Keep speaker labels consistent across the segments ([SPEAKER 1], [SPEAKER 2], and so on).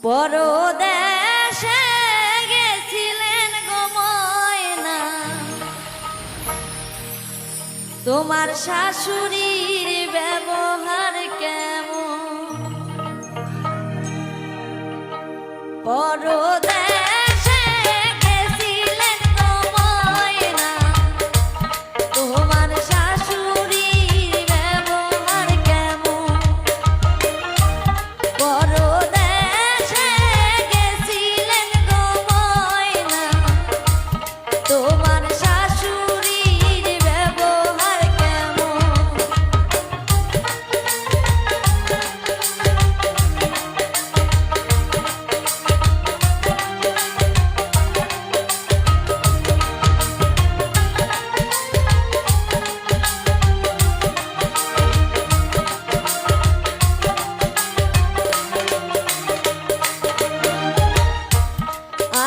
[SPEAKER 1] পরদেশে গেছিলেন গো ময়না, তোমার শাশুড়ির ব্যবহার কেমন? পরদেশে গেছিলেন গো ময়না, তোমার শাশুড়ির ব্যবহার কেমন? পরদেশে গেছিলেন গো ময়না, তোমার শাশুড়ির ব্যবহার কেমন?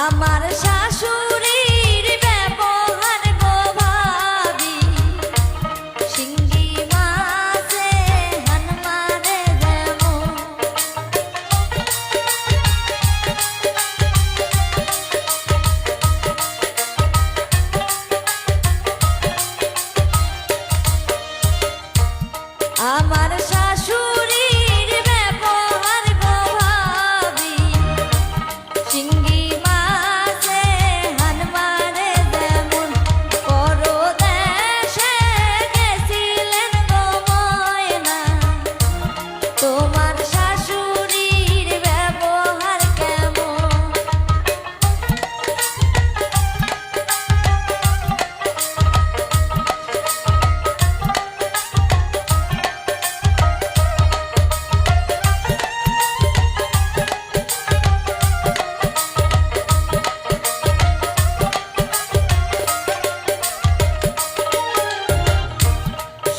[SPEAKER 1] আমার শাশুড়ির ব্যবহার গো ভাবি, শিঙ্গি মাছে হান মারে যেমন। আমার শাশুড়ির ব্যবহার গো ভাবি, শিঙ্গি মাছে হান মারে যেমন। পরদেশে গেছিলেন গো ময়না, তোমার শাশুড়ির ব্যবহার কেমন?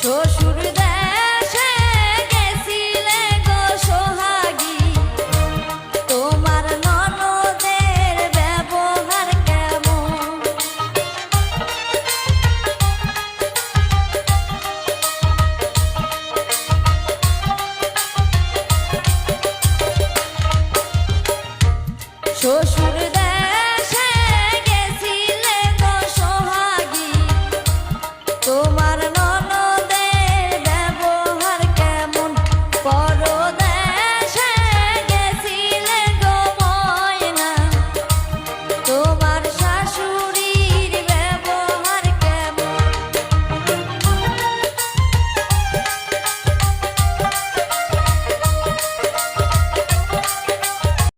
[SPEAKER 1] শ্বশুর দেশে গেছিলে গো সোহাগী, তোমার ননদের ব্যবহার কেমন? শ্বশুর